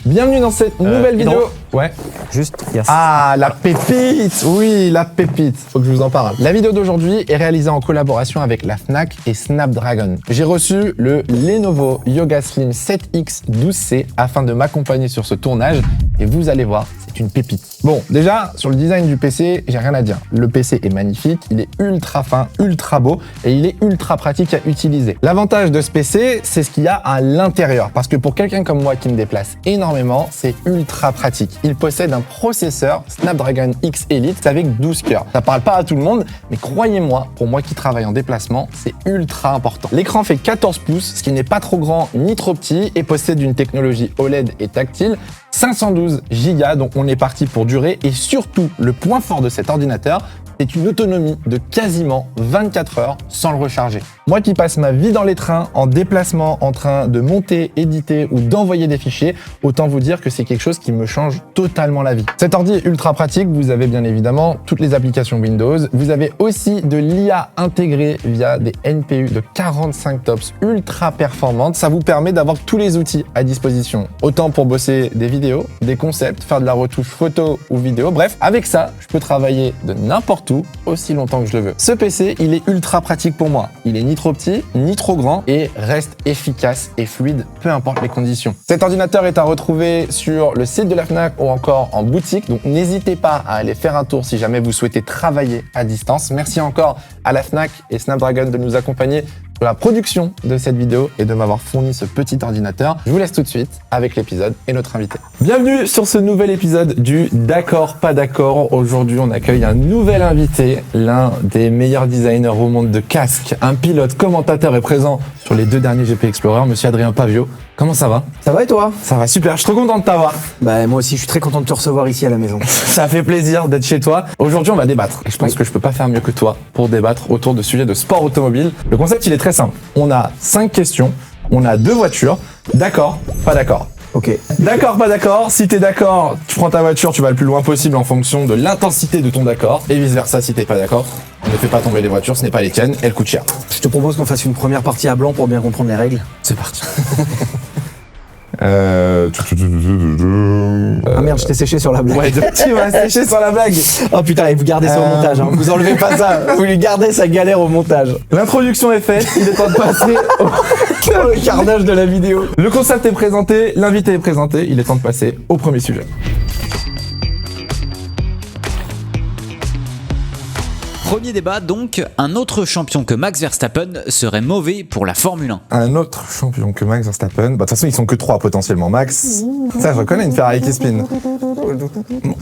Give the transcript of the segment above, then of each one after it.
Bienvenue dans cette nouvelle vidéo. Ouais. Juste, yes. Ah, la pépite. Oui, la pépite. Faut que je vous en parle. La vidéo d'aujourd'hui est réalisée en collaboration avec la Fnac et Snapdragon. J'ai reçu le Lenovo Yoga Slim 7X 12C afin de m'accompagner sur ce tournage et vous allez voir, c'est une pépite. Bon, déjà, sur le design du PC, j'ai rien à dire. Le PC est magnifique, il est ultra fin, ultra beau et il est ultra pratique à utiliser. L'avantage de ce PC, c'est ce qu'il y a à l'intérieur parce que pour quelqu'un comme moi qui me déplace énormément, c'est ultra pratique. Il possède un processeur Snapdragon X Elite avec 12 cœurs. Ça parle pas à tout le monde, mais croyez-moi, pour moi qui travaille en déplacement, c'est ultra important. L'écran fait 14 pouces, ce qui n'est pas trop grand ni trop petit et possède une technologie OLED et tactile. 512 Go, donc on est parti pour durer et surtout, le point fort de cet ordinateur, c'est une autonomie de quasiment 24 heures sans le recharger. Moi qui passe ma vie dans les trains, en déplacement, en train de monter, éditer ou d'envoyer des fichiers, autant vous dire que c'est quelque chose qui me change totalement la vie. Cet ordi est ultra pratique, vous avez bien évidemment toutes les applications Windows, vous avez aussi de l'IA intégrée via des NPU de 45 TOPS ultra performantes, ça vous permet d'avoir tous les outils à disposition, autant pour bosser des vidéos, des concepts, faire de la retouche photo ou vidéo, bref, avec ça, je peux travailler de n'importe où, aussi longtemps que je le veux. Ce PC, il est ultra pratique pour moi. Il est ni trop petit, ni trop grand et reste efficace et fluide, peu importe les conditions. Cet ordinateur est à retrouver sur le site de la Fnac ou encore en boutique, donc n'hésitez pas à aller faire un tour si jamais vous souhaitez travailler à distance. Merci encore à la Fnac et Snapdragon de nous accompagner pour la production de cette vidéo et de m'avoir fourni ce petit ordinateur. Je vous laisse tout de suite avec l'épisode et notre invité. Bienvenue sur ce nouvel épisode du D'accord, pas d'accord. Aujourd'hui, on accueille un nouvel invité, l'un des meilleurs designers au monde de casques, un pilote commentateur est présent sur les 2 derniers GP Explorer, monsieur Adrien Pavio. Comment ça va? Ça va et toi? Ça va super, je suis trop content de t'avoir. Bah moi aussi, je suis très content de te recevoir ici à la maison. Ça fait plaisir d'être chez toi. Aujourd'hui, on va débattre. Et je pense que je peux pas faire mieux que toi pour débattre autour de sujets de sport automobile. Le concept, il est très simple. On a 5 questions, on a 2 voitures. D'accord, pas d'accord. Ok. D'accord, pas d'accord. Si t'es d'accord, tu prends ta voiture, tu vas le plus loin possible en fonction de l'intensité de ton d'accord. Et vice versa, si t'es pas d'accord, ne fais pas tomber les voitures, ce n'est pas les tiennes, elles coûtent cher. Je te propose qu'on fasse une première partie à blanc pour bien comprendre les règles. C'est parti. Ah merde, je t'ai séché sur la blague. Ouais, tu m'as séché sur la blague. Oh putain, et vous gardez ça au montage, hein. Vous enlevez pas ça. Vous lui gardez sa galère au montage. L'introduction est faite, il est temps de passer Le carnage de la vidéo. Le concept est présenté, l'invité est présenté, il est temps de passer au premier sujet. Premier débat donc, un autre champion que Max Verstappen serait mauvais pour la Formule 1. Un autre champion que Max Verstappen, de toute façon ils sont que 3 potentiellement. Max, ça je reconnais une Ferrari qui spin.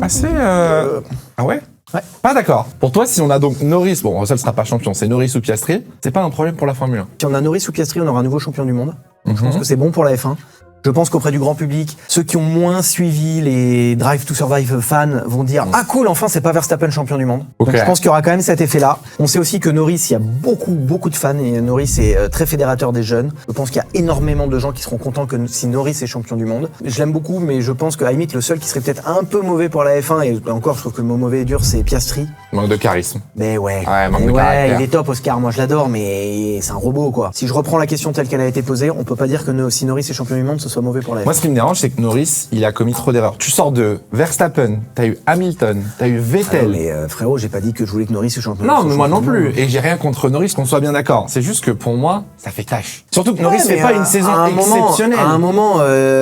Assez Ah ouais? Ouais. Pas d'accord. Pour toi, si on a donc Norris, bon Russell sera pas champion, c'est Norris ou Piastri, c'est pas un problème pour la Formule 1. Si on a Norris ou Piastri, on aura un nouveau champion du monde. Donc je pense que c'est bon pour la F1. Je pense qu'auprès du grand public, ceux qui ont moins suivi les Drive to Survive fans vont dire ah cool, enfin c'est pas Verstappen champion du monde. Okay. Donc je pense qu'il y aura quand même cet effet-là. On sait aussi que Norris, il y a beaucoup de fans et Norris est très fédérateur des jeunes. Je pense qu'il y a énormément de gens qui seront contents que si Norris est champion du monde. Je l'aime beaucoup, mais je pense qu'à la limite le seul qui serait peut-être un peu mauvais pour la F1 et encore je trouve que le mot mauvais et dur c'est Piastri. Manque de charisme. Mais ouais, manque de caractère. il est top Oscar, moi je l'adore, mais c'est un robot quoi. Si je reprends la question telle qu'elle a été posée, on peut pas dire que si Norris est champion du monde, ce soit mauvais pour la F1. Moi, ce qui me dérange, c'est que Norris, il a commis trop d'erreurs. Tu sors de Verstappen, t'as eu Hamilton, t'as eu Vettel. Mais frérot, j'ai pas dit que je voulais que Norris soit champion. Non, mais moi non plus. Et j'ai rien contre Norris, qu'on soit bien d'accord. C'est juste que pour moi, ça fait tâche. Surtout que Norris fait pas une saison exceptionnelle. À un moment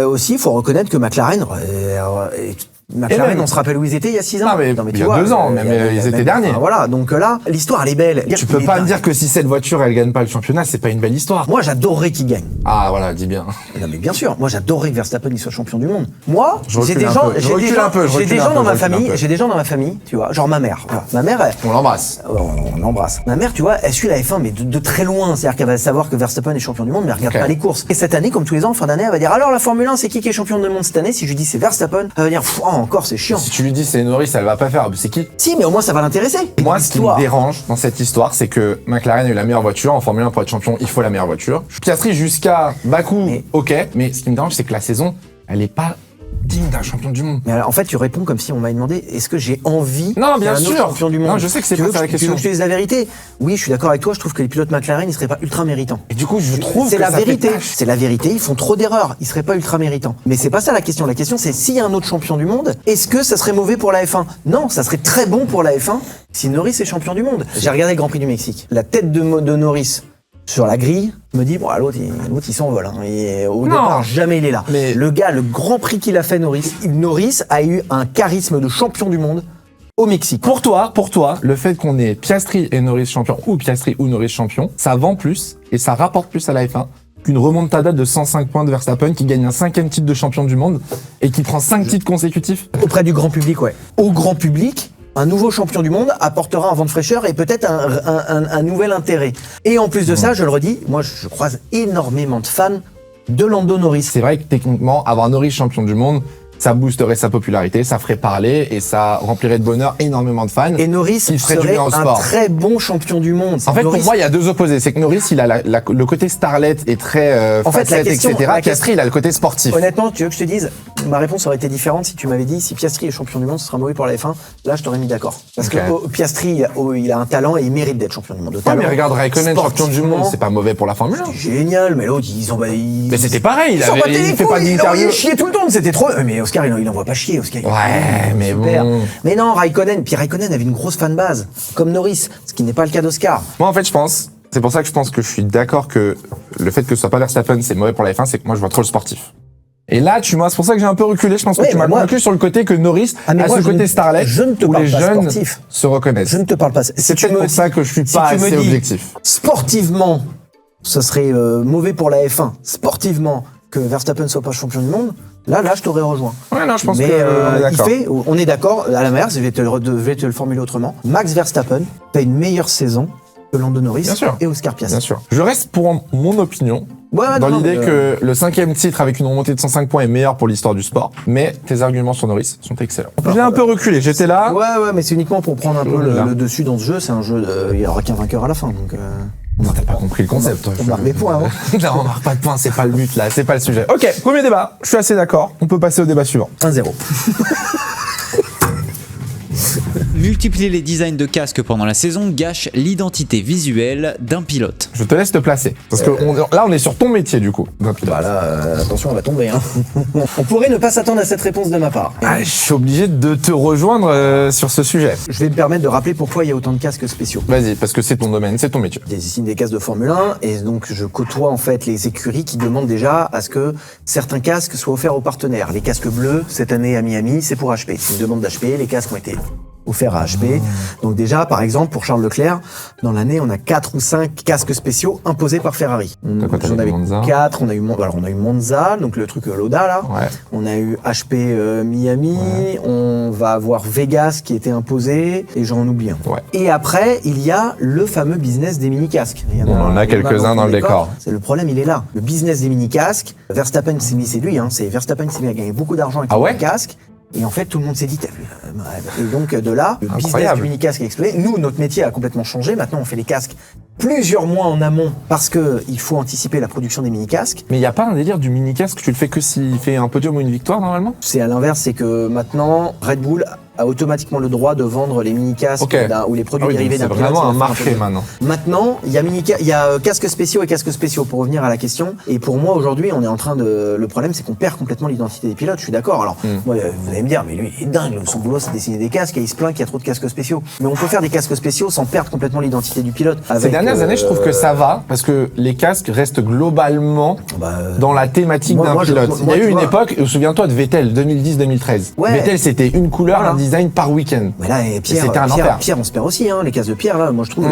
aussi, il faut reconnaître que McLaren, on se rappelle où ils étaient il y a 6 ans. Non, mais il y a 2 ans, ils étaient derniers. Voilà, donc là, l'histoire elle est belle. Tu peux pas me dire que si cette voiture elle gagne pas le championnat, c'est pas une belle histoire. Moi, j'adorerais qu'il gagne. Ah voilà, dis bien. Non mais bien sûr, moi j'adorerais que Verstappen il soit champion du monde. Moi, j'ai des gens dans ma famille, tu vois, genre ma mère. Voilà. Ma mère, on l'embrasse. On l'embrasse. Ma mère, tu vois, elle suit la F1 mais de très loin, c'est-à-dire qu'elle va savoir que Verstappen est champion du monde, mais elle regarde pas les courses. Et cette année, comme tous les ans, en fin d'année, elle va dire alors la Formule 1, c'est qui est champion du monde cette année? Si je lui dis c'est Verstappen, elle va dire encore c'est chiant. Si tu lui dis c'est Norris, elle va pas faire. C'est qui? Si, mais au moins ça va l'intéresser. Moi, ce qui me dérange dans cette histoire, c'est que McLaren a eu la meilleure voiture. En Formule 1, pour être champion, il faut la meilleure voiture. Piastri jusqu'à Bakou, ok. Mais ce qui me dérange, c'est que la saison, elle est pas digne d'un champion du monde. Mais alors, en fait, tu réponds comme si on m'avait demandé est-ce que j'ai envie Non, bien d'un autre sûr. champion du monde. Non, je sais que c'est Tu pas veux ça la tu question. veux que je te dise la vérité? Oui, je suis d'accord avec toi. Je trouve que les pilotes McLaren, ils seraient pas ultra méritants. Et du coup, je trouve C'est que la ça fait vérité. tâche. C'est la vérité. Ils font trop d'erreurs. Ils seraient pas ultra méritants. Mais c'est pas ça la question. La question, c'est s'il y a un autre champion du monde, est-ce que ça serait mauvais pour la F1? Non, ça serait très bon pour la F1 si Norris est champion du monde. J'ai regardé le Grand Prix du Mexique. La tête de Norris sur la grille me dit bon, l'autre il s'envole. Hein. Et au départ, jamais il est là. Mais- Le gars, le Grand Prix qu'il a fait, Norris a eu un charisme de champion du monde au Mexique. Pour toi, le fait qu'on ait Piastri et Norris champion ou Piastri ou Norris champion, ça vend plus et ça rapporte plus à la F1 qu'une remontada de 105 points de Verstappen qui gagne un 5e titre de champion du monde et qui prend 5 titres consécutifs. Auprès du grand public, ouais. Au grand public, un nouveau champion du monde apportera un vent de fraîcheur et peut-être un nouvel intérêt. Et en plus de ça, je le redis, moi je croise énormément de fans de Lando Norris. C'est vrai que techniquement, avoir Norris champion du monde, ça boosterait sa popularité, ça ferait parler et ça remplirait de bonheur énormément de fans. Et Norris Il ferait du serait bien au un sport. très bon champion du monde. En fait, Norris, pour moi, il y a deux opposés. C'est que Norris, il a le côté starlet et très En fait, la facette, question- etc. la Piastri, il a le côté sportif. honnêtement, tu veux que je te dise, ma réponse aurait été différente si tu m'avais dit si Piastri est champion du monde, ce sera mauvais pour la F1. Là, je t'aurais mis d'accord. Parce Ok. que Piastri, il a un talent et il mérite d'être champion du monde. Ouais, mais regarde Raikkonen, champion du monde, Sportivement, c'est pas mauvais pour la Formule 1. génial, mais l'autre, Mais c'était pareil, Ils s'en battaient les il fait pas couilles, il d'interview. envoyait chier tout le temps, c'était trop. Mais Oscar, il envoie pas chier, Oscar. Ouais, mais Super. bon. Mais non, Raikkonen avait une grosse fanbase, comme Norris, ce qui n'est pas le cas d'Oscar. Moi, en fait, c'est pour ça que je pense que je suis d'accord que le fait que ce soit pas Verstappen, c'est mauvais pour la F1, c'est que moi, je vois trop le sportif. Et là, c'est pour ça que j'ai un peu reculé. Je pense que Ouais, tu m'as mais moi- convaincu sur le côté que Norris Ah, mais a moi, ce je côté ne- starlet je ne te où parle les pas jeunes sportif. se reconnaissent. Je ne te parle pas. Si C'est tu peut-être me pour dis- ça que je suis si pas tu me assez dis, objectif. Sportivement, ce serait mauvais pour la F1. Sportivement, que Verstappen soit pas champion du monde, là, je t'aurais rejoint. Ouais, non, je pense Mais que on est d'accord. on est d'accord, à l'inverse, je vais te le formuler autrement. Max Verstappen fait une meilleure saison que Lando Norris Bien sûr. et Oscar Piastri. Bien sûr. Je reste pour mon opinion. Ouais, Dans non, l'idée mais, que le 5e titre avec une remontée de 105 points est meilleur pour l'histoire du sport, mais tes arguments sur Norris sont excellents. J'ai un peu reculé, j'étais là. Ouais, mais c'est uniquement pour prendre un peu Là. le dessus dans ce jeu. C'est un jeu, il n'y aura qu'un vainqueur à la fin. Donc, Non, t'as pas compris le concept, toi. on marque des points. Hein. Non, on marque pas de points, c'est pas le but là, c'est pas le sujet. Ok, premier débat, je suis assez d'accord, on peut passer au débat suivant. 1-0. Multiplier les designs de casques pendant la saison gâche l'identité visuelle d'un pilote. Je te laisse te placer, parce que là on est sur ton métier du coup, d'un pilote. Bah là, attention, on va tomber. Hein. On pourrait ne pas s'attendre à cette réponse de ma part. Ah, je suis obligé de te rejoindre sur ce sujet. Je vais me permettre de rappeler pourquoi il y a autant de casques spéciaux. Vas-y, parce que c'est ton domaine, c'est ton métier. J'ai signé des casques de Formule 1 et donc je côtoie en fait les écuries qui demandent déjà à ce que certains casques soient offerts aux partenaires. Les casques bleus, cette année à Miami, c'est pour HP. C'est une demande d'HP, les casques ont été offerts à HP. Donc déjà, par exemple, pour Charles Leclerc, dans l'année, on a 4 ou 5 casques spéciaux imposés par Ferrari. T'as quoi, t'as J'en eu avais Monza 4, on a eu Monza, donc le truc Loda là. Ouais. On a eu HP Miami, on va avoir Vegas qui était imposé, et j'en oublie un. Ouais. Et après, il y a le fameux business des mini-casques. Il y On en a quelques-uns dans le décor. C'est le problème, il est là. Le business des mini-casques, Verstappen, c'est lui, hein, c'est Verstappen qui a gagné beaucoup d'argent avec Ah les ouais mini-casques. Et en fait, tout le monde s'est dit, t'as vu, et donc de là, le business Incroyable. du mini-casque a explosé. Nous, notre métier a complètement changé. Maintenant, on fait les casques plusieurs mois en amont parce que il faut anticiper la production des mini-casques. Mais il y a pas un délire du mini-casque, tu le fais que s'il fait un podium ou une victoire normalement? C'est à l'inverse, c'est que maintenant, Red Bull a automatiquement le droit de vendre les mini-casques Ok. ou les produits Ah oui, dérivés donc d'un c'est pilote. vraiment un qui va faire marché podium. maintenant. Maintenant, il y a casques spéciaux et casques spéciaux pour revenir à la question. Et pour moi, aujourd'hui, on est en train de. Le problème, c'est qu'on perd complètement l'identité des pilotes. Je suis d'accord. Alors, moi, vous allez me dire, mais lui, il est dingue. Son boulot, c'est dessiner des casques et il se plaint qu'il y a trop de casques spéciaux. Mais on peut faire des casques spéciaux sans perdre complètement l'identité du pilote. Ces Avec, dernières années, je trouve que ça va, parce que les casques restent globalement dans la thématique moi, d'un moi, je- pilote. moi, Il y a tu eu une vois- époque, souviens-toi de Vettel, 2010-2013. Ouais. Vettel, c'était une couleur, Voilà. un design par week-end. Mais là, et Pierre, c'était un Pierre, enfer. Pierre, on se perd aussi, hein. Les casques de Pierre, là, moi, je trouve,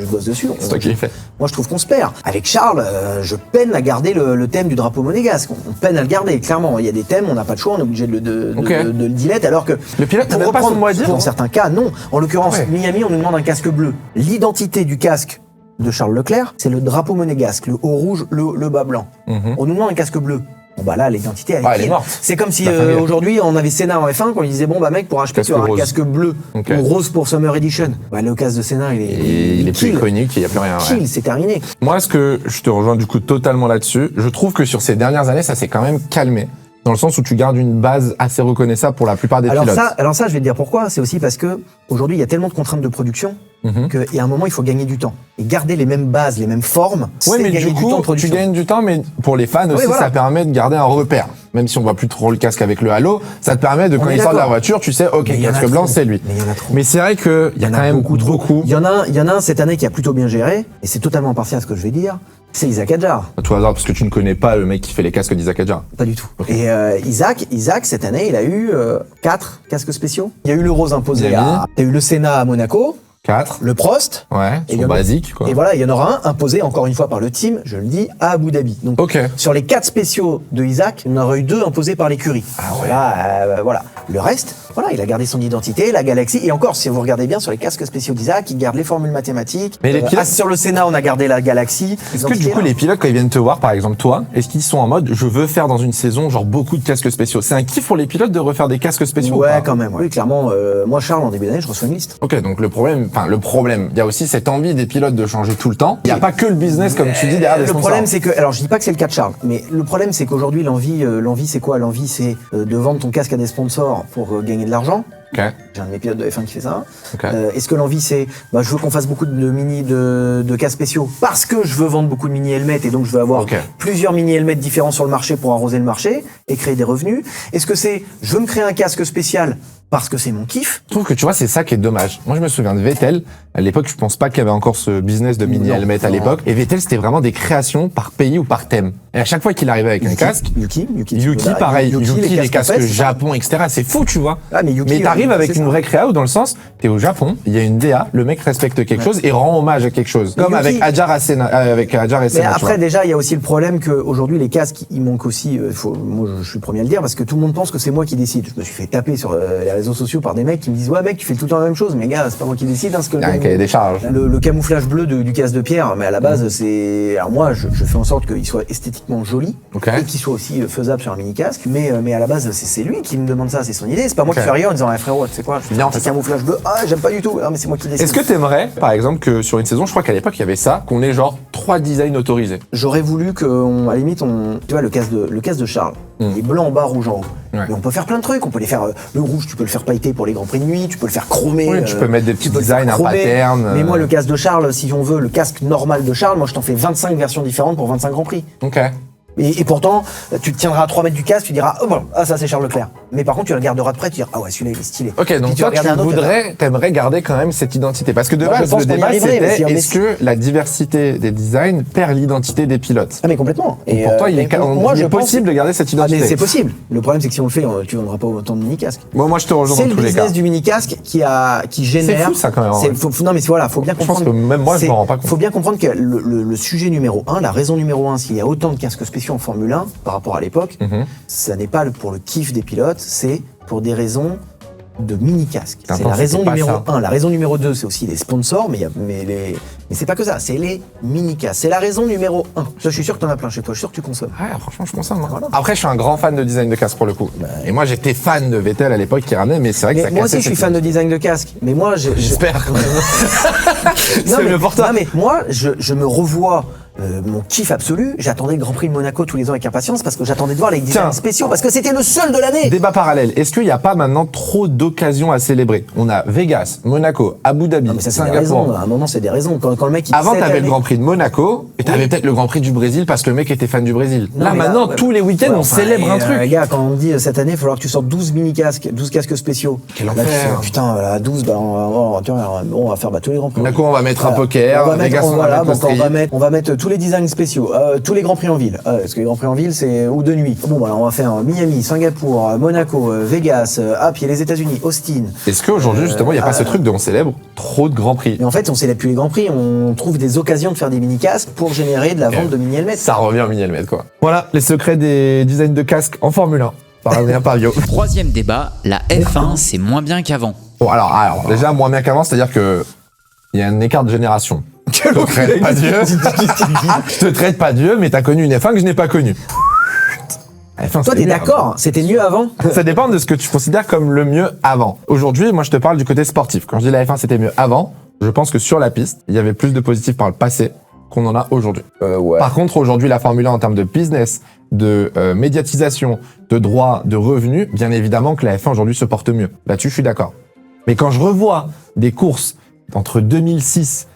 je bosse dessus. C'est toi qui l'as fait. Moi, je trouve qu'on se perd. Avec Charles, je peine à garder le thème du drapeau monégasque. On peine à le garder, clairement. Il y a des thèmes, on n'a pas de choix, on est obligé de Ok. le dilette, alors que... Le pilote n'a pour même pas son reprendre- mot à dire, Dans hein. certains cas, non. En l'occurrence, Ouais. Miami, on nous demande un casque bleu. L'identité du casque de Charles Leclerc, c'est le drapeau monégasque, le haut rouge, le bas blanc. On nous demande un casque bleu. Bon bah là, l'identité, Ouais, elle est kill. morte. C'est comme si La famille. aujourd'hui, on avait Senna en F1, qu'on lui disait, bon bah mec, pour acheter, Casque tu auras un rose. casque bleu Ok. ou rose pour Summer Edition. Bah le casque de Senna, il Il est plus kill. iconique, il n'y a plus rien. ouais. Kill, c'est terminé. Moi, ce que je te rejoins du coup totalement là-dessus, je trouve que sur ces dernières années, ça s'est quand même calmé. Dans le sens où tu gardes une base assez reconnaissable pour la plupart des pilotes. Alors ça, je vais te dire pourquoi. C'est aussi parce que aujourd'hui, il y a tellement de contraintes de production qu'il y a un moment, il faut gagner du temps. Et garder les mêmes bases, les mêmes formes, Ouais, c'est mais gagner du du coup, temps de production. tu gagnes du temps, mais pour les fans aussi, voilà. ça permet de garder un repère. Même si on voit plus trop le casque avec le halo, ça te permet de, quand il sort de la voiture, tu sais, ok, Mais il y en a casque blanc, trop. c'est lui. Mais il y en a trop. Mais c'est vrai qu'il y a quand même beaucoup. Il y en a un cette année qui a plutôt bien géré, et c'est totalement impartial à ce que je vais dire, c'est Isaac Hadjar. À tout hasard, parce que tu ne connais pas le mec qui fait les casques d'Isaac Hadjar. Pas du tout. Okay. Et Isaac, cette année, il a eu 4 casques spéciaux. Il y a eu le rose imposé t'as eu le Senna à Monaco, 4. le Prost. Ouais, Et sont basiques, quoi. Et voilà, il y en aura un imposé, encore une fois, par le team, je le dis, à Abu Dhabi. Donc, Ok. sur les 4 spéciaux de Isaac, il y en aura eu 2 imposés par l'écurie. Ah ouais. Voilà. Le reste, voilà, il a gardé son identité, la galaxie. Et encore, si vous regardez bien sur les casques spéciaux d'Isaac, il garde les formules mathématiques. Mais les pilotes- sur le Senna, on a gardé la galaxie. Est-ce que du coup, les pilotes, quand ils viennent te voir, par exemple toi, est-ce qu'ils sont en mode, je veux faire dans une saison, genre, beaucoup de casques spéciaux? C'est un kiff pour les pilotes de refaire des casques spéciaux? ou Ouais, pas quand même. Oui, clairement, moi, Charles, en début d'année, je reçois une liste. Ok, donc le problème, il y a aussi cette envie des pilotes de changer tout le temps. Il n'y a pas que le business, comme tu dis, derrière les Le sponsors. problème, c'est que, alors je dis pas que c'est le cas de Charles, mais le problème, c'est qu'aujourd'hui, l'envie, c'est quoi? L'envie, c'est de vendre ton casque à des sponsors pour gagner de l'argent. Ok. J'ai un de mes pilotes de F1 qui fait ça. Ok. Est-ce que l'envie, c'est, je veux qu'on fasse beaucoup de casques spéciaux parce que je veux vendre beaucoup de mini helmets et donc je veux avoir Ok. plusieurs mini helmets différents sur le marché pour arroser le marché et créer des revenus? Est-ce que c'est, je veux me créer un casque spécial parce que c'est mon kiff? Je trouve que tu vois, c'est ça qui est dommage. Moi, je me souviens de Vettel. À l'époque, je pense pas qu'il y avait encore ce business de mini Non, helmet à non. l'époque. Et Vettel, c'était vraiment des créations par pays ou par thème. Et à chaque fois qu'il arrivait avec un casque, Yuki, pareil. Yuki, les casques en fait, c'est ça. Japon, etc. C'est fou, tu vois. Ah, mais Yuki, t'arrives avec c'est une ça. vraie créa où dans le sens, t'es au Japon, il y a une DA, le mec respecte quelque chose et rend hommage à quelque chose. Mais Comme Yuki- avec Hadjar et Senna, Mais tu après, vois. déjà, il y a aussi le problème qu'aujourd'hui, les casques, il manque aussi. Moi, je suis le premier à le dire parce que tout le monde pense que c'est moi qui décide. Je me suis fait taper sur les réseaux sociaux par des mecs qui me disent ouais, mec, tu fais tout le temps la même chose. Mais gars, c'est pas moi qui décide. Hein, parce que Il y a un cahier des charges. le camouflage bleu du casque de pierre, mais à la base, c'est. Alors moi, je fais en sorte qu'il soit esthétiquement joli Ok. et qu'il soit aussi faisable sur un mini casque. Mais à la base, c'est lui qui me demande ça, c'est son idée. C'est pas moi Ok. qui fais rien en disant ah, frérot, tu sais quoi, je Bien, fais c'est un camouflage bleu. Ah, j'aime pas du tout. Ah, mais c'est moi qui décide. Est-ce que t'aimerais, par exemple, que sur une saison, je crois qu'à l'époque, il y avait ça, qu'on ait genre 3 designs autorisés? J'aurais voulu que, à la limite, tu vois, le casque de Charles, il est blanc en bas, rouge en haut. Ouais. Mais on peut faire plein de trucs. On peut les faire, le rouge, tu peux le faire pailleter pour les grands prix de nuit, tu peux le faire chromer. Oui, tu peux mettre des petits tu peux le faire designs, un chromer. pattern, Mais moi, le casque de Charles, si on veut, le casque normal de Charles, moi, je t'en fais 25 versions différentes pour 25 grands prix. Ok. Et pourtant, tu te tiendras à 3 mètres du casque, tu diras, oh bon, ah, ça c'est Charles Leclerc. Mais par contre, tu le regarderas de près, tu diras, ah ouais, celui-là il est stylé. Ok, donc Puis toi, vas regarder un autre, t'aimerais garder quand même cette identité. Parce que de Moi, je base, pense le qu'on y débat, arriverait, mais si c'était on est-ce que la diversité des designs perd l'identité des pilotes? Ah mais complètement. Et pour toi, il est possible de garder cette Ah, mais identité. c'est possible. Le problème, c'est que si on le fait, tu vendras pas autant de mini-casques. Moi, je te rejoins C'est dans le tous les cas. business du mini-casque qui génère. C'est fou, ça, quand même, ouais. Non, mais voilà, faut bien Je pense comprendre. que même moi, je m'en rends pas compte. Faut bien comprendre que le sujet numéro 1, la raison numéro 1, s'il y a autant de casques spéciaux en Formule 1 par rapport à l'époque, ça n'est pas pour le kiff des pilotes, c'est pour des raisons de mini-casques. C'est Attends, la raison c'était pas numéro ça. 1. La raison numéro 2, c'est aussi les sponsors, mais c'est pas que ça, c'est les mini-casques. C'est la raison numéro 1. Je suis sûr que t'en as plein chez toi, je suis sûr que tu consommes. Ouais, franchement, je consomme. Hein. Après, je suis un grand fan de design de casque pour le coup. Et moi, j'étais fan de Vettel à l'époque qui ramenait, mais c'est vrai que Mais ça moi cassait aussi, je suis cette fan de design de casque. Mais moi, J'espère. Non, C'est mais- mieux pour toi. non, mais moi, je me revois mon kiff absolu. J'attendais le Grand Prix de Monaco tous les ans avec impatience parce que j'attendais de voir les designs Tiens. spéciaux parce que c'était le seul de l'année. Débat parallèle. Est-ce qu'il n'y a pas maintenant trop d'occasions à célébrer? On a Vegas, Monaco, Abu Dhabi, Non, mais ça, c'est des raisons. Singapour. À un moment, c'est des raisons. Quand le mec, il Avant, cette t'avais le année- Grand Prix de Monaco et t'avais peut-être le Grand Prix du Brésil parce que le mec était fan du Brésil. Non, Là, mais maintenant, ouais. tous les week-ends, Ouais, on enfin, célèbre un truc. Les gars, quand on me dit cette année, il va falloir que tu sortes 12 mini-casques, 12 casques spéciaux. Quel Là, tu enfer. fais, putain, voilà, 12, on va faire tous les grands prix. Monaco, on va mettre un Voilà. poker. On va mettre, Vegas, on va voilà, mettre le donc on street. va mettre tous les designs spéciaux, tous les grands prix en ville. Parce que les grands prix en ville, c'est ou de nuit. Bon, voilà, on va faire Miami, Singapour, Monaco, Vegas, puis les États-Unis, Austin. Est-ce qu'aujourd'hui, justement, il n'y a pas ce truc de on célèbre trop de grands prix? Mais en fait, on célèbre plus les grands prix, on trouve des occasions de faire des mini-casques pour générer de la vente de mini-helmets. Ça revient au mini-helmet, quoi. Voilà, les secrets des designs de casques en Formule 1. Par Adrien Pavio. Troisième débat, la F1 c'est moins bien qu'avant. Bon, alors, déjà, moins bien qu'avant, c'est-à-dire que il y a un écart de génération. Je te traite pas Dieu. Je te traite pas Dieu, mais t'as connu une F1 que je n'ai pas connue. F1, Toi, c'était t'es mieux d'accord, hein, c'était mieux avant? avant. Ça dépend de ce que tu considères comme le mieux avant. Aujourd'hui, moi, je te parle du côté sportif. Quand je dis la F1, c'était mieux avant, je pense que sur la piste, il y avait plus de positifs par le passé qu'on en a aujourd'hui. Ouais. Par contre, aujourd'hui, la Formule 1, en termes de business, de médiatisation, de droits, de revenus, bien évidemment que la F1 aujourd'hui se porte mieux. Là-dessus, je suis d'accord. Mais quand je revois des courses entre 2006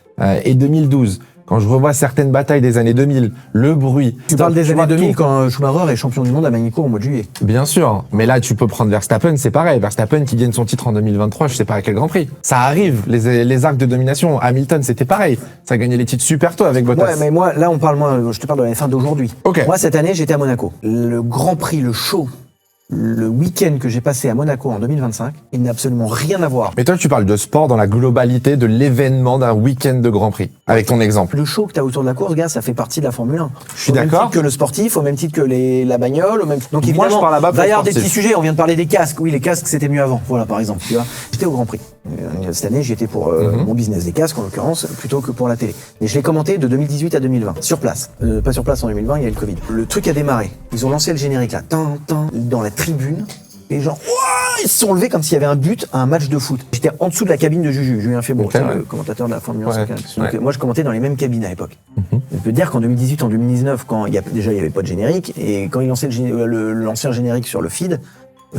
et 2012, quand je revois certaines batailles des années 2000, le bruit... Tu parles des années vois 2000 tout. quand Schumacher est champion du monde à Monaco au mois de juillet. Bien sûr, mais là tu peux prendre Verstappen, c'est pareil. Verstappen qui gagne son titre en 2023, je sais pas à quel Grand Prix. Ça arrive, les arcs de domination. Hamilton, c'était pareil. Ça a gagné les titres super tôt avec Bottas. Ouais, mais moi, là, je te parle de la F1 d'aujourd'hui. Ok. Moi, cette année, j'étais à Monaco. Le Grand Prix, le show, le week-end que j'ai passé à Monaco en 2025, il n'a absolument rien à voir. Mais toi, tu parles de sport dans la globalité de l'événement d'un week-end de Grand Prix, avec ton exemple. Le show que tu as autour de la course, gars, ça fait partie de la Formule 1. Je suis Au même d'accord. titre que le sportif, au même titre que la bagnole, au même... Donc Moi, évidemment, je parle là-bas pour va y le avoir des sportif. petits sujets. On vient de parler des casques. Oui, les casques, c'était mieux avant. Voilà, par exemple. Tu vois, j'étais au Grand Prix. Cette année, j'y étais pour mon business des casques, en l'occurrence, plutôt que pour la télé. Et je l'ai commenté de 2018 à 2020, sur place. Pas sur place en 2020, il y a eu le Covid. Le truc a démarré. Ils ont lancé le générique là, dans la tribune. Les gens, ouah, ils se sont levés comme s'il y avait un but à un match de foot. J'étais en dessous de la cabine de Juju, Julien Febvre, Okay, le commentateur de la Formule 1. Ouais, Donc, moi, je commentais dans les mêmes cabines à l'époque. Je peux te dire qu'en 2018, en 2019, quand il y avait pas de générique, et quand ils lançaient l'ancien générique sur le feed,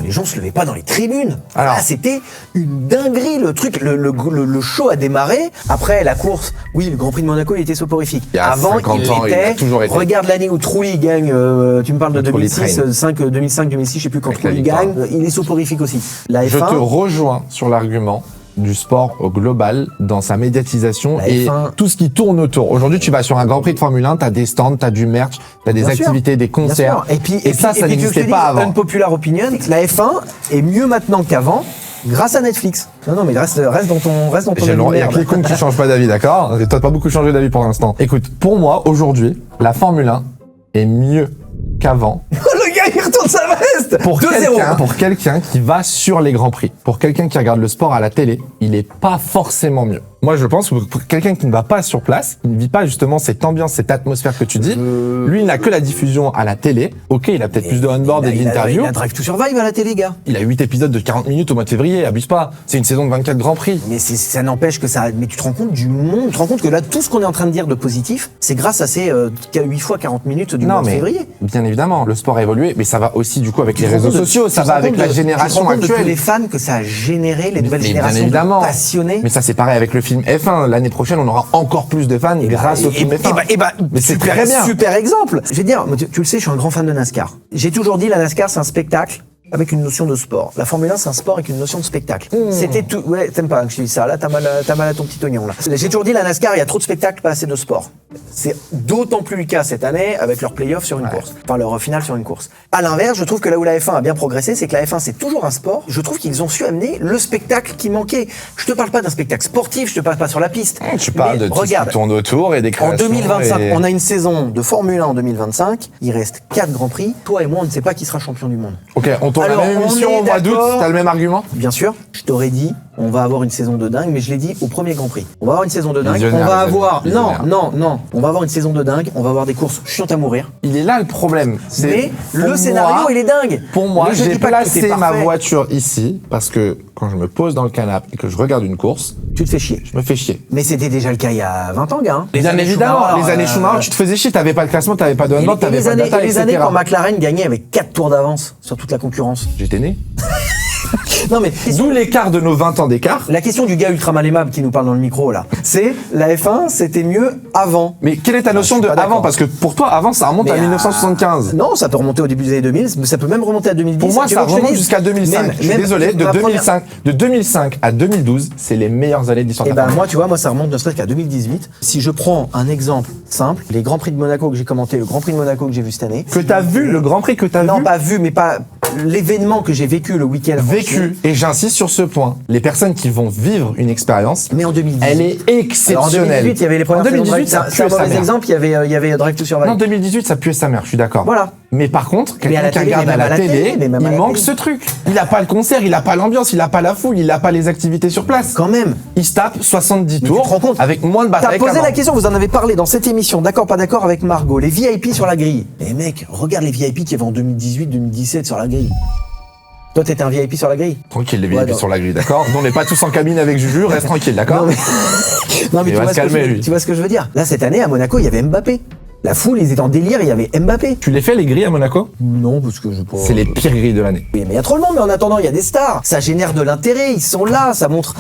les gens se levaient pas dans les tribunes. Alors. Là, c'était une dinguerie, le truc. Le show a démarré. Après, la course, oui, le Grand Prix de Monaco, il était soporifique. Il y a Avant, 50 ans, il a toujours été. Regarde l'année où Trulli gagne, tu me parles de Trulli 2006, 2005, 2006, je sais plus quand Avec la Trulli victoire. gagne, il est soporifique aussi. La Je te F1, rejoins sur l'argument du sport au global, dans sa médiatisation La et F1. tout ce qui tourne autour. Aujourd'hui, tu vas sur un Grand Prix de Formule 1, t'as des stands, t'as du merch, t'as des Bien sûr. activités, des bien concerts. sûr. Et ça puis, n'existait tu pas dis, avant. Unpopular opinion, la F1 est mieux maintenant qu'avant, grâce à Netflix. Non, mais reste dans ton J'ai avis le de droit- Il y a merde. quiconque qui change pas d'avis, d'accord? Et toi, t'as pas beaucoup changé d'avis pour l'instant. Écoute, pour moi, aujourd'hui, la Formule 1 est mieux qu'avant Le gars, il retourne sa veste. pour 2-0. quelqu'un qui va sur les Grands Prix. Pour quelqu'un qui regarde le sport à la télé, il est pas forcément mieux. Moi, je pense que pour quelqu'un qui ne va pas sur place, qui ne vit pas justement cette ambiance, cette atmosphère que tu dis, lui, il n'a que la diffusion à la télé. Ok, il a peut-être plus de on-board et d'interviews. Il a Drive to Survive à la télé, gars. Il a 8 épisodes de 40 minutes au mois de février, abuse pas. C'est une saison de 24 Grands Prix. Mais ça n'empêche que ça. Mais tu te rends compte du monde, tu te rends compte que là, tout ce qu'on est en train de dire de positif, c'est grâce à ces 8 fois 40 minutes du mois de février. Bien évidemment, le sport a évolué, mais ça va aussi du coup avec les Tu te rends réseaux compte de- sociaux, tu ça te va rends avec compte la de- génération tu te rends compte de tous actuelle. les fans que ça a généré, les nouvelles Mais bien générations évidemment. de passionnés. Mais ça c'est pareil avec le film F1. L'année prochaine, on aura encore plus de fans grâce au film F1. Mais c'est super, très bien. super exemple. Je vais te dire, tu le sais, je suis un grand fan de NASCAR. J'ai toujours dit, la NASCAR, c'est un spectacle avec une notion de sport. La Formule 1, c'est un sport avec une notion de spectacle. C'était tout. Ouais, t'aimes pas que je te dise ça. Là, t'as mal à ton petit oignon, là. J'ai toujours dit, la NASCAR, il y a trop de spectacles, pas assez de sport. C'est d'autant plus le cas cette année avec leur play-off sur une course. Enfin, leur finale sur une course. À l'inverse, je trouve que là où la F1 a bien progressé, c'est que la F1, c'est toujours un sport. Je trouve qu'ils ont su amener le spectacle qui manquait. Je te parle pas d'un spectacle sportif, je te parle pas sur la piste. Tu parles Mais de tout ce regarde, qui tourne autour et des en créations. 2025, et- on a une saison de Formule 1 en 2025. Il reste 4 Grands Prix. Toi et moi, on ne sait pas qui sera champion du monde. Ok, on tourne Alors, la même on émission est au mois d'août, d'accord. t'as le même argument? Bien sûr, je t'aurais dit, on va avoir une saison de dingue, mais je l'ai dit au premier Grand Prix. On va avoir une saison de dingue. Visionnaire, On va les amis, avoir, visionnaire. non. On va avoir une saison de dingue. On va avoir des courses chiantes à mourir. Il est là le problème. Mais pour le scénario, moi- il est dingue. Pour moi, Mais je j'ai dis pas que tout placé est ma parfait. voiture ici parce que quand je me pose dans le canapé et que je regarde une course, Tu te fais chier. je me fais chier. Mais c'était déjà le cas il y a 20 ans, gars. hein. Les Bien années évidemment, Schumacher, les années Schumacher, tu te faisais chier, t'avais pas le classement, t'avais pas de on-board, et t'avais les pas de années, data, et les années etc. quand McLaren gagnait avec 4 tours d'avance sur toute la concurrence. J'étais né. Non mais D'où l'écart de nos 20 ans d'écart. la question du gars ultra mal aimable qui nous parle dans le micro là, c'est la F1, c'était mieux avant. Mais quelle est ta notion je de suis pas avant? d'accord. Parce que pour toi, avant, ça remonte à Mais, 1975. Non, ça peut remonter au début des années 2000, mais ça peut même remonter à 2010. Pour moi, Tu ça veux que je te remonte dise jusqu'à 2005. Je suis désolé, de ma première- 2005 à 2012, c'est les meilleures années de l'histoire Eh de la ben Formule moi, tu vois, moi ça remonte ne serait-ce qu'à 2018. Si je prends un exemple simple, les Grands Prix de Monaco que j'ai commenté, le Grand Prix de Monaco que j'ai vu cette année. 1. Que t'as vu, le Grand Prix que t'as Non, vu, pas vu, mais pas l'événement que j'ai vécu le week-end. vécu. Et j'insiste sur ce point. Les personnes qui vont vivre une expérience, Mais en 2018. elle est Alors, en exceptionnelle. 2018, il y avait les premières En saisons de 2018, ça Drive- c'est un puait sa mauvais mère. exemple, il y avait Drive to Survive. Non, 2018, ça puait sa mère, je suis d'accord. Voilà. Mais par contre, à quelqu'un la qui télé, regarde mais à même la à la télé, télé, mais même à il la manque télé. ce truc. Il a pas le concert, il a pas l'ambiance, il a pas la foule, il a pas les activités sur place. Quand même. Il se tape 70 Mais tours tu te rends compte avec moins de T'as bataille posé qu'avant. la question, vous en avez parlé dans cette émission, d'accord, pas d'accord, avec Margot, les VIP sur la grille. Mais mec, regarde les VIP qu'il y avait en 2018, 2017 sur la grille. Toi, t'étais un VIP sur la grille. Tranquille, les Ouais, VIP non. sur la grille, d'accord? Nous, on n'est pas tous en cabine avec Juju, reste tranquille, d'accord? Non mais Il va se calmer, lui. tu vois ce que je veux dire. Là, cette année, à Monaco, il y avait Mbappé. La foule, ils étaient en délire, il y avait Mbappé. Tu les fais les grilles à Monaco? Non, parce que je pense. C'est les pires grilles de l'année. Oui, mais il y a trop de monde, mais en attendant, il y a des stars. Ça génère de l'intérêt, ils sont là, ça montre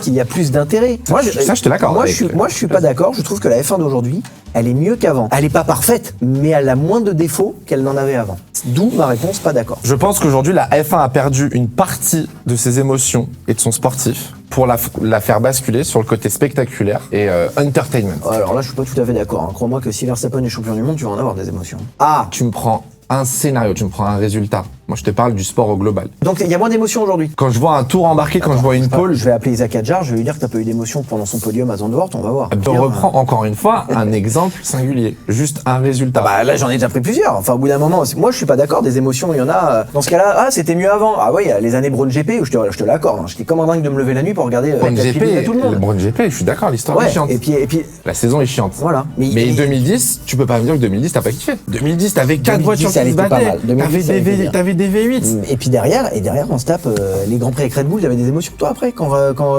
qu'il y a plus d'intérêt. Ça, je te l'accorde. Moi, je suis pas d'accord, je trouve que la F1 d'aujourd'hui, elle est mieux qu'avant. Elle est pas parfaite, mais elle a moins de défauts qu'elle n'en avait avant. D'où ma réponse, pas d'accord. Je pense qu'aujourd'hui, la F1 a perdu une partie de ses émotions et de son sportif pour la faire basculer sur le côté spectaculaire et entertainment. Alors là, je suis pas tout à fait d'accord. Hein. Crois-moi que si Verstappen est champion du monde, tu vas en avoir des émotions. Ah, Tu me prends un scénario, tu me prends un résultat. Moi, je te parle du sport au global. donc il y a moins d'émotions aujourd'hui. Quand je vois un tour embarqué, quand je vois une pole, Je vais appeler Isaac Hadjar, je vais lui dire que t'as pas eu d'émotion pendant son podium à Zandvoort, on va voir. je reprends encore une fois un exemple singulier. Juste un résultat. Bah là j'en ai déjà pris plusieurs. Enfin au bout d'un moment, moi je suis pas d'accord, des émotions il y en a. Dans ce cas-là, c'était mieux avant. Ah oui, les années Brown GP où je te l'accorde. Hein. J'étais comme un dingue de me lever la nuit pour regarder Brown GP, tout le monde. le Brown GP, je suis d'accord, l'histoire est Ouais, chiante. et puis La saison est chiante. voilà. Mais 2010, tu peux pas me dire que 2010 t'as pas kiffé. 2010, t'avais 4 2010, voitures ça qui se allait pas battaient. mal. 2010, ça allait bien. T'avais des V8. Et puis derrière, on se tape les grands prix avec Red Bull. T'avais des émotions toi après quand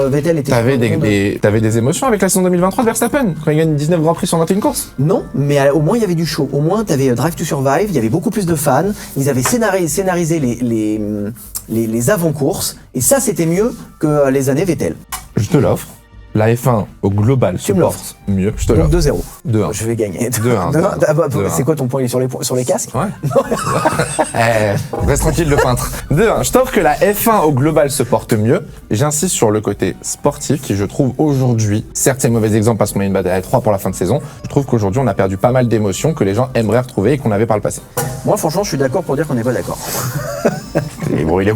Vettel était. T'avais des émotions avec la saison 2023 de Verstappen quand il gagne 19 grands prix sur 21 courses. Non, mais au moins il y avait du show. Au moins t'avais Drive to Survive, il y avait beaucoup plus de fans. Ils avaient scénarisé les avant-courses et ça c'était mieux que les années Vettel. Je te l'offre. La F1 au global Tu me supporte mieux. Je te Donc l'offre. 2-0. 2-1. Je vais gagner. 2-1. 2-1. Ah bah, 2-1. c'est quoi ton point? Il est sur les casques? Ouais. Reste tranquille le peintre. 2-1. Je t'offre que la F1 au global se porte mieux. J'insiste sur le côté sportif qui, je trouve, aujourd'hui, certes c'est un mauvais exemple parce qu'on a une bataille à 3 pour la fin de saison, je trouve qu'aujourd'hui on a perdu pas mal d'émotions que les gens aimeraient retrouver et qu'on avait par le passé. Moi franchement je suis d'accord pour dire qu'on n'est pas d'accord. Il est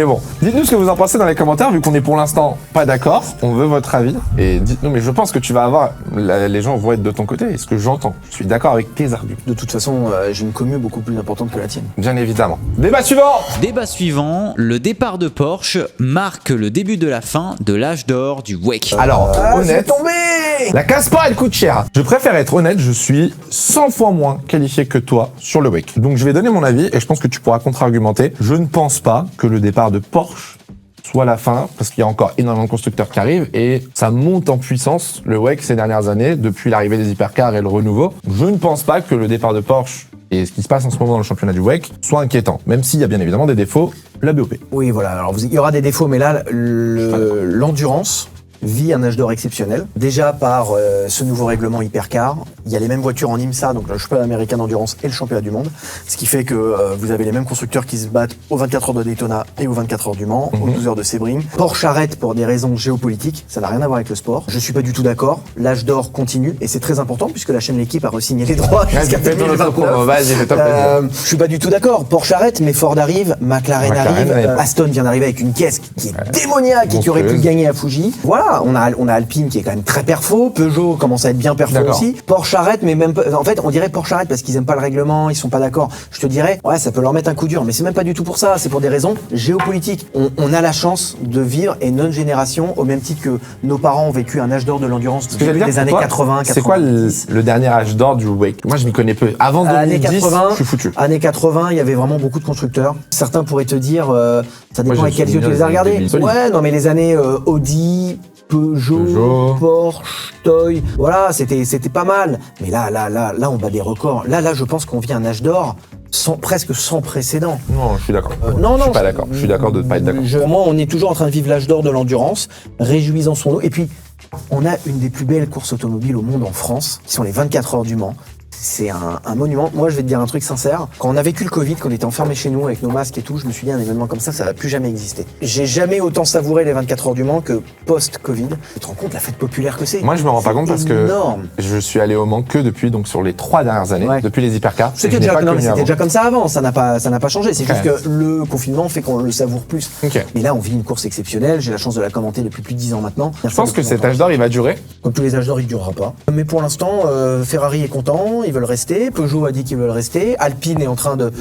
bon. Dites-nous ce que vous en pensez dans les commentaires, vu qu'on est pour l'instant pas d'accord, on veut votre avis. Et dites-nous, mais je pense que tu vas avoir, les gens vont être de ton côté, et ce que j'entends, je suis d'accord avec tes arguments. De toute façon, j'ai une commu beaucoup plus importante que la tienne. Bien évidemment. Débat suivant. Débat suivant, le départ de Porsche marque le début de la fin de l'âge d'or du WEC. Alors, C'est honnête, tombé. la casse pas, elle coûte cher. Je préfère être honnête, je suis 100 fois moins qualifié que toi sur le WEC. Donc je vais donner mon avis, et je pense que tu pourras contre-argumenter. Je ne pense pas que le départ de Porsche soit la fin, parce qu'il y a encore énormément de constructeurs qui arrivent, et ça monte en puissance, le WEC, ces dernières années, depuis l'arrivée des hypercars et le renouveau. Je ne pense pas que le départ de Porsche et ce qui se passe en ce moment dans le championnat du WEC soit inquiétant, même s'il y a bien évidemment des défauts, la BOP. Oui voilà, alors il y aura des défauts, mais là l'endurance vit un âge d'or exceptionnel. Déjà par ce nouveau règlement hypercar, il y a les mêmes voitures en IMSA, donc le championnat américain d'endurance et le championnat du monde, ce qui fait que vous avez les mêmes constructeurs qui se battent aux 24 heures de Daytona et aux 24 heures du Mans, aux 12 heures de Sebring. Porsche arrête pour des raisons géopolitiques, ça n'a rien à voir avec le sport. Je suis pas du tout d'accord, l'âge d'or continue et c'est très important puisque la chaîne L'équipe a re-signé les droits jusqu'à 2029. Vas-y, fais-toi plaisir. Je suis pas du tout d'accord. Porsche arrête, mais Ford arrive, McLaren arrive, Aston vient d'arriver avec une caisse qui est démoniaque et qui aurait pu gagner à Fuji. Voilà, on a Alpine qui est quand même très perfo, Peugeot commence à être bien perfo aussi. Porsche arrête, mais même pas, en fait, on dirait Porsche arrête parce qu'ils aiment pas le règlement, ils sont pas d'accord. Je te dirais, ouais, ça peut leur mettre un coup dur, mais c'est même pas du tout pour ça, c'est pour des raisons géopolitiques. On a la chance de vivre et notre génération, au même titre que nos parents ont vécu un âge d'or de l'endurance des années 80, 90. C'est quoi le dernier âge d'or du WEC? Moi, je m'y connais peu. Avant 2010, je suis foutu. Années 80, il y avait vraiment beaucoup de constructeurs. Certains pourraient te dire, ça dépend avec quels yeux tu les as regardés. Ouais, non, mais les années Audi, Peugeot, Porsche, Toy, voilà, c'était pas mal. Mais là, on bat des records. Là, je pense qu'on vit un âge d'or presque sans précédent. Non, je suis d'accord. Non, je suis pas d'accord. Je suis d'accord de ne pas être d'accord. Pour moi, on est toujours en train de vivre l'âge d'or de l'endurance, réjouissons-nous. Et puis, on a une des plus belles courses automobiles au monde en France, qui sont les 24 heures du Mans. C'est un monument. Moi, je vais te dire un truc sincère. Quand on a vécu le Covid, qu'on était enfermés chez nous avec nos masques et tout, je me suis dit un événement comme ça va plus jamais exister. J'ai jamais autant savouré les 24 heures du Mans que post-Covid. Tu te rends compte la fête populaire que c'est? Moi, je me rends pas compte parce que énorme. je suis allé au Mans que depuis, donc sur les 3 dernières années, depuis les hypercars. C'était déjà comme ça avant, ça n'a pas changé. C'est juste que le confinement fait qu'on le savoure plus. Mais là, on vit une course exceptionnelle. J'ai la chance de la commenter depuis plus de 10 ans maintenant. Je pense que cet âge d'or, il va durer. Comme tous les âges d'or, il durera pas. Mais pour l'instant, Ferrari est content, ils veulent rester. Peugeot a dit qu'ils veulent rester. Alpine est en train de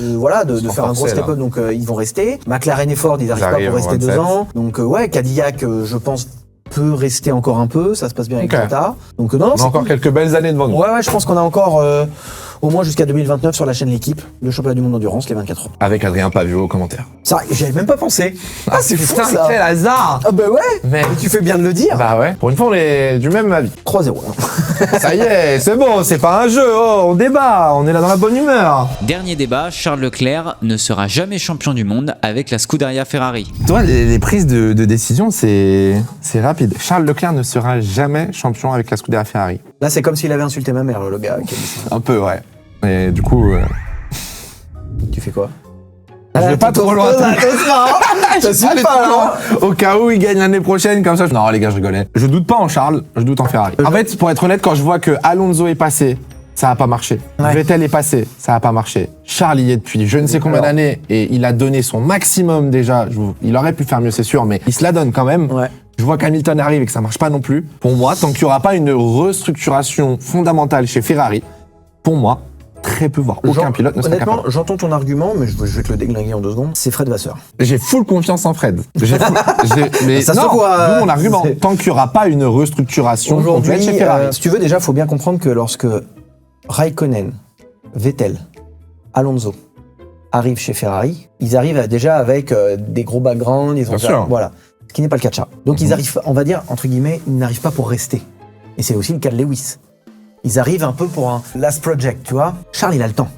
faire un gros step-up, donc ils vont rester. McLaren et Ford, ils n'arrivent pas pour rester 2 ans. Donc Cadillac, je pense, peut rester encore un peu. Ça se passe bien avec Toyota. Donc non, on a encore quelques belles années devant nous. Ouais, je pense qu'on a encore au moins jusqu'à 2029 sur la chaîne L'équipe, le championnat du monde d'endurance, les 24 heures. Avec Adrien Pavio au commentaire. Ça, j'y avais même pas pensé. Ah, c'est fou ça. ça. Quel hasard. Ah bah ouais. Mais Tu fais bien de le dire. bah ouais. Pour une fois, on est du même avis. 3-0. hein. Ça y est, c'est bon, c'est pas un jeu. Oh, on débat, on est là dans la bonne humeur. Dernier débat, Charles Leclerc ne sera jamais champion du monde avec la Scuderia Ferrari. Toi, les prises de décision, c'est rapide. Charles Leclerc ne sera jamais champion avec la Scuderia Ferrari. Là, c'est comme s'il avait insulté ma mère, le gars qui a dit ça. Un peu, ouais. Et du coup, Tu fais quoi? je vais pas trop loin. Ça suit Allez, pas, là. au cas où il gagne l'année prochaine, comme ça. Non, les gars, je rigolais. Je doute pas en Charles, je doute en Ferrari. En fait, pour être honnête, quand je vois que Alonso est passé, ça a pas marché. Ouais. Vettel est passé, ça a pas marché. Charles y est depuis je ne sais combien Alors. d'années et il a donné son maximum déjà. Il aurait pu faire mieux, c'est sûr, mais il se la donne quand même. Ouais. Je vois qu'Hamilton arrive et que ça marche pas non plus. Pour moi, tant qu'il y aura pas une restructuration fondamentale chez Ferrari, pour moi, très peu, voire aucun pilote ne sera Honnêtement, capable. j'entends ton argument, mais je vais te le déglinguer en 2 secondes. C'est Fred Vasseur. J'ai full confiance en Fred. Mais Ça se non, voit, d'où mon argument. c'est- Tant qu'il y aura pas une restructuration complète chez Aujourd'hui, Ferrari. si tu veux, déjà, faut bien comprendre que lorsque Raikkonen, Vettel, Alonso arrivent chez Ferrari, ils arrivent déjà avec des gros backgrounds, ils ont Bien sûr. voilà, ce qui n'est pas le cas de Charles. Donc ils arrivent, on va dire entre guillemets, ils n'arrivent pas pour rester. Et c'est aussi le cas de Lewis. Ils arrivent un peu pour un last project, tu vois. Charles, il a le temps.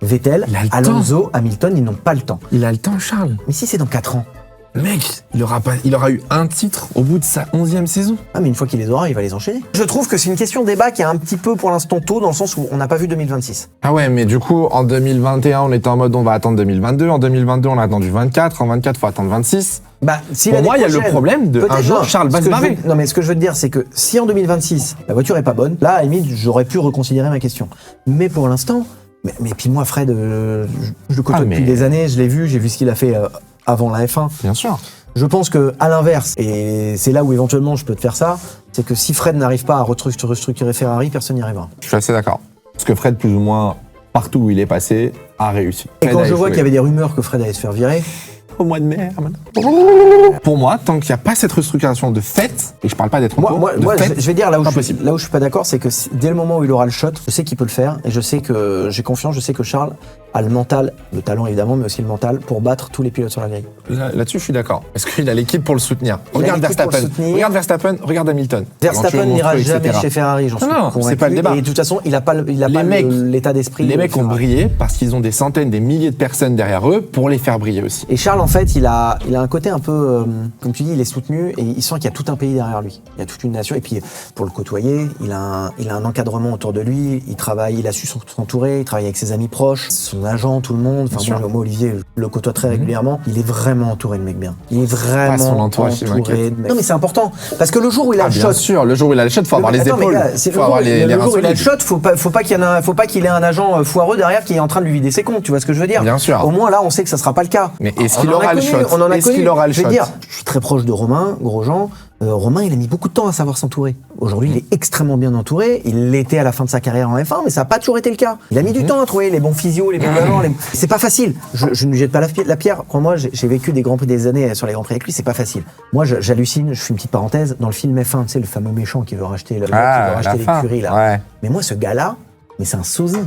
Vettel, Il a le Alonso, Hamilton, ils n'ont pas le temps. Il a le temps, Charles. Mais si c'est dans 4 ans, Mec, il aura eu un titre au bout de sa 11e saison. ah mais une fois qu'il les aura, il va les enchaîner. Je trouve que c'est une question de débat qui est un petit peu pour l'instant tôt, dans le sens où on n'a pas vu 2026. Ah ouais, mais du coup, en 2021, on était en mode on va attendre 2022. En 2022, on a attendu 24. En 24, faut attendre 26. Bah, si Pour l'année moi, il y a le prochaine- problème de un peut-être jour, non. Charles va Ce se que je barrer. veux- Non, mais ce que je veux te dire, c'est que si en 2026, la voiture est pas bonne, là, à la limite, j'aurais pu reconsidérer ma question. Mais pour l'instant, mais puis moi, Fred, je le côtoie Ah, mais- depuis des années, je l'ai vu, j'ai vu ce qu'il a fait avant la F1. Bien sûr. Je pense que à l'inverse, et c'est là où éventuellement je peux te faire ça, c'est que si Fred n'arrive pas à restructurer Ferrari, personne n'y arrivera. Je suis assez d'accord. Parce que Fred, plus ou moins, partout où il est passé, a réussi. Et Fred quand a je vois échoué. qu'il y avait des rumeurs que Fred allait se faire virer, Au mois de mai, Herman. Pour moi, tant qu'il n'y a pas cette restructuration de fait, et je parle pas d'être en moi, cours, moi, de moi, fait, je vais dire là où pas je possible. suis pas d'accord, c'est que dès le moment où il aura le shot, je sais qu'il peut le faire et je sais que j'ai confiance, je sais que Charles a le mental, le talent évidemment, mais aussi le mental pour battre tous les pilotes sur la grille. Là-dessus, je suis d'accord. Parce qu'il a l'équipe pour le soutenir. Il a Regarde l'équipe pour le Verstappen. soutenir. Regarde Verstappen, regarde Hamilton. Verstappen Talentueux, n'ira monstrueux, jamais etc. chez Ferrari, j'en suis Non, convaincu. c'est pas le débat. Et de toute façon, il a pas Les mecs- l'état d'esprit. Les de mecs ont Ferrari. brillé parce qu'ils ont des centaines, des milliers de personnes derrière eux pour les faire briller aussi. Et Charles, en fait, il a un côté un peu, comme tu dis, il est soutenu et il sent qu'il y a tout un pays derrière lui. Il y a toute une nation. Et puis, pour le côtoyer, il a un encadrement autour de lui. Il travaille, il a su s'entourer. Il travaille avec ses amis proches, son agent, tout le monde. Enfin, Bien sûr. moi, Olivier, je le côtoie très régulièrement. Il est vraiment entouré de mecs bien. Il est vraiment son entourage, il entouré m'inquiète. de mecs. Non, mais c'est important parce que le jour où il a Ah, le bien shot. sûr, le jour où il a le shot, faut avoir les Attends, mais épaules. gars, c'est Faut le avoir jour- les le reins jour où il a le solides. shot, faut pas qu'il ait un agent foireux derrière qui est en train de lui vider ses comptes. Tu vois ce que je veux dire? Bien sûr. Au moins là, on sait que ça sera pas le cas. Mais est-ce On qu'il en a aura le connu, shot On en a Est-ce connu. qu'il aura le Je vais shot dire, je suis très proche de Romain Grosjean. Romain, il a mis beaucoup de temps à savoir s'entourer. Aujourd'hui, il est extrêmement bien entouré. Il l'était à la fin de sa carrière en F1, mais ça n'a pas toujours été le cas. Il a mis du temps à trouver les bons physios, les bons agents. C'est pas facile. Je ne lui jette pas la pierre. Crois-moi, j'ai vécu des grands prix des années sur les grands prix avec lui. C'est pas facile. Moi, j'hallucine. Je fais une petite parenthèse. Dans le film F1, tu sais, le fameux méchant qui veut racheter l'écurie là. Ouais. Mais moi, ce gars-là, mais c'est un sosie.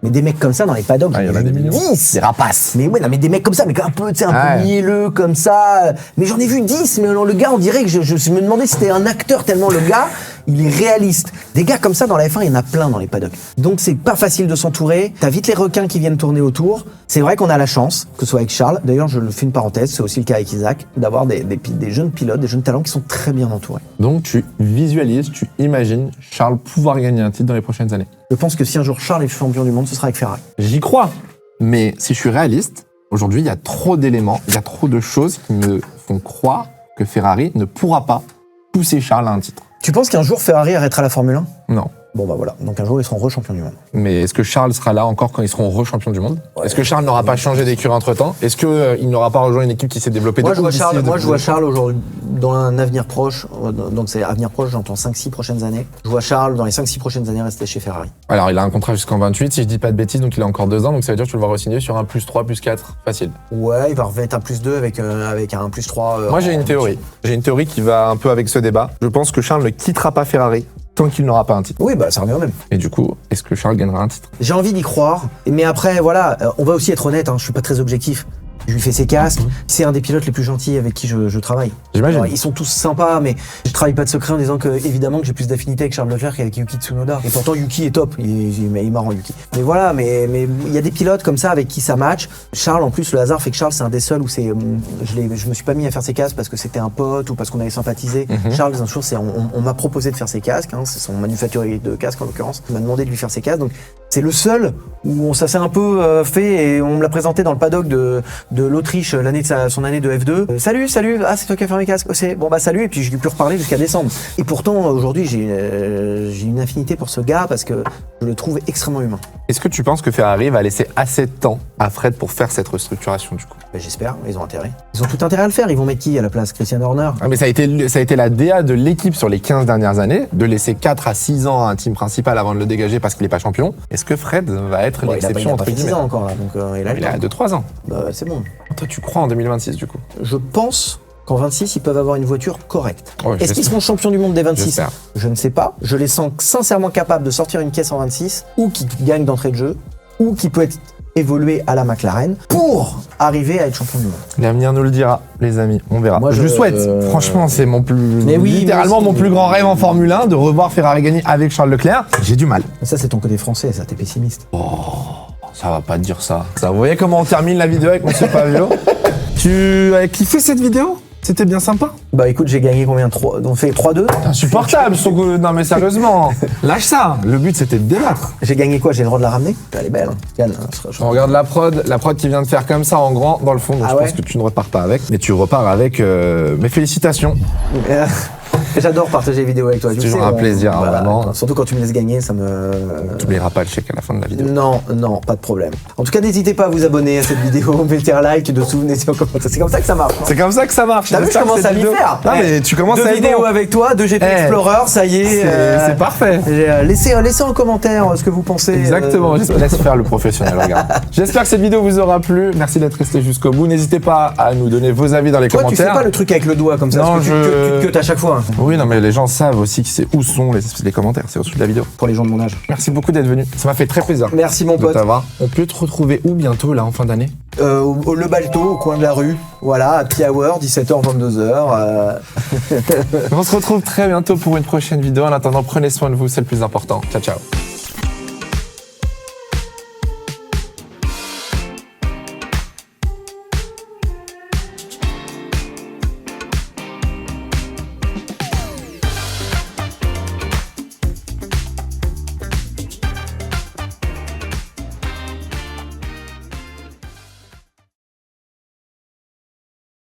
Mais des mecs comme ça dans les paddocks, Ah, il y en a des millions. 10. Des rapaces. Mais ouais, non, mais des mecs comme ça, mais un peu, tu sais, un Ouais. peu mielleux comme ça. Mais j'en ai vu 10. Mais alors, le gars, on dirait que je me demandais si c'était un acteur tellement le gars, il est réaliste. Des gars comme ça dans la F1, il y en a plein dans les paddocks. Donc c'est pas facile de s'entourer. T'as vite les requins qui viennent tourner autour. C'est vrai qu'on a la chance, que ce soit avec Charles. D'ailleurs, je le fais une parenthèse, c'est aussi le cas avec Isaac, d'avoir des jeunes pilotes, des jeunes talents qui sont très bien entourés. Donc tu visualises, tu imagines Charles pouvoir gagner un titre dans les prochaines années. Je pense que si un jour Charles est champion du monde, ce sera avec Ferrari. J'y crois. Mais si je suis réaliste, aujourd'hui, il y a trop d'éléments, il y a trop de choses qui me font croire que Ferrari ne pourra pas pousser Charles à un titre. Tu penses qu'un jour Ferrari arrêtera la Formule 1? Non. Bon bah voilà, donc un jour ils seront re-champions du monde. Mais est-ce que Charles sera là encore quand ils seront re-champions du monde? Est-ce que Charles n'aura pas changé d'écurie entre-temps? Est-ce qu'il n'aura pas rejoint une équipe qui s'est développée Moi de je vois ouf Charles, d'ici moi, depuis- je vois Charles aujourd'hui dans un avenir proche, donc c'est avenir proche, j'entends 5-6 prochaines années. Je vois Charles dans les 5-6 prochaines années rester chez Ferrari. Alors, il a un contrat jusqu'en 28, si je dis pas de bêtises, donc il a encore 2 ans, donc ça veut dire que tu le vas re-signer sur un +3, +4, facile. Ouais, il va remettre un +2 avec un +3. Moi, j'ai une théorie. J'ai une théorie qui va un peu avec ce débat. Je pense que Charles ne quittera pas Ferrari tant qu'il n'aura pas un titre. Oui, bah ça revient au même. Et du coup, est-ce que Charles gagnera un titre? J'ai envie d'y croire, mais après, voilà, on va aussi être honnête, je suis pas très objectif. Je lui fais ses casques. C'est un des pilotes les plus gentils avec qui je travaille. J'imagine. Alors, ils sont tous sympas, mais je travaille pas de secret en disant que, évidemment, que j'ai plus d'affinité avec Charles Leclerc qu'avec Yuki Tsunoda. Et pourtant, Yuki est top. Il est marrant, Yuki. Mais voilà, mais il y a des pilotes comme ça avec qui ça match. Charles, en plus, le hasard fait que Charles, c'est un des seuls où c'est, je me suis pas mis à faire ses casques parce que c'était un pote ou parce qu'on avait sympathisé. Charles, un jour, on m'a proposé de faire ses casques. C'est son manufacturier de casques, en l'occurrence. Il m'a demandé de lui faire ses casques. Donc, c'est le seul où ça s'est un peu fait et on me l'a présenté dans le paddock de l'Autriche l'année de son année de F2. Salut, c'est toi qui as fait mes casques. Bon bah salut, et puis je lui ai plus reparlé jusqu'à décembre. Et pourtant aujourd'hui j'ai une affinité pour ce gars parce que je le trouve extrêmement humain. Est-ce que tu penses que Ferrari va laisser assez de temps à Fred pour faire cette restructuration du coup? J'espère, ils ont intérêt. Ils ont tout intérêt à le faire, ils vont mettre qui à la place? Christian Horner? Mais ça a été la DA de l'équipe sur les 15 dernières années, de laisser 4 à 6 ans à un team principal avant de le dégager parce qu'il n'est pas champion. Est-ce que Fred va être l'exception entre guillemets? Il a 6 ans encore là, donc il a 2-3 ans. Bah, c'est bon. Toi tu crois en 2026 du coup? Je pense qu'en 26, ils peuvent avoir une voiture correcte. Ouais, est-ce qu'ils seront champions du monde des 26? J'espère. Je ne sais pas. Je les sens sincèrement capables de sortir une caisse en 26, ou qui gagne d'entrée de jeu, ou qui peut être évolué à la McLaren pour arriver à être champion du monde. L'avenir nous le dira, les amis, on verra. Moi, je le souhaite. Franchement, c'est mon littéralement mon plus grand rêve en Formule 1 de revoir Ferrari gagner avec Charles Leclerc. J'ai du mal. Ça, c'est ton côté français, ça, t'es pessimiste. Ça va pas dire ça. Vous voyez comment on termine la vidéo avec Monsieur Pavio? Tu as kiffé cette vidéo? C'était bien sympa. Bah écoute, j'ai gagné combien? 3, on fait 3-2. Insupportable. Non mais sérieusement, lâche ça. Le but c'était de débattre. J'ai gagné quoi? J'ai le droit de la ramener? Elle est belle. Yann, On regarde la prod qui vient de faire comme ça en grand dans le fond. Donc je pense que tu ne repars pas avec, mais tu repars avec mes félicitations. J'adore partager les vidéos avec toi. C'est toujours un plaisir, vraiment. Surtout quand tu me laisses gagner, ça me... Tu n'oublieras pas le chèque à la fin de la vidéo. Non, pas de problème. En tout cas, n'hésitez pas à vous abonner à cette vidéo, mettez un like, dessous, mettez en commentaire. C'est comme ça que ça marche. C'est comme ça que ça marche. T'as vu, je commence à m'y faire. Non, mais tu commences à 2 vidéos avec toi, 2 GP Explorer, ça y est. C'est parfait. Laissez en commentaire ce que vous pensez. Exactement, laisse faire le professionnel, regarde. J'espère que cette vidéo vous aura plu. Merci d'être resté jusqu'au bout. N'hésitez pas à nous donner vos avis dans les commentaires. Toi, tu fais pas le truc avec le doigt comme ça, non, tu te cut à chaque fois. Oui, non, mais les gens savent aussi où sont les commentaires, c'est au-dessus de la vidéo. Pour les gens de mon âge. Merci beaucoup d'être venu. Ça m'a fait très plaisir. Merci mon pote. On peut te retrouver où bientôt là en fin d'année? Le Balto, au coin de la rue. Voilà, happy hour, 17h, 22h. On se retrouve très bientôt pour une prochaine vidéo. En attendant, prenez soin de vous, c'est le plus important. Ciao, ciao.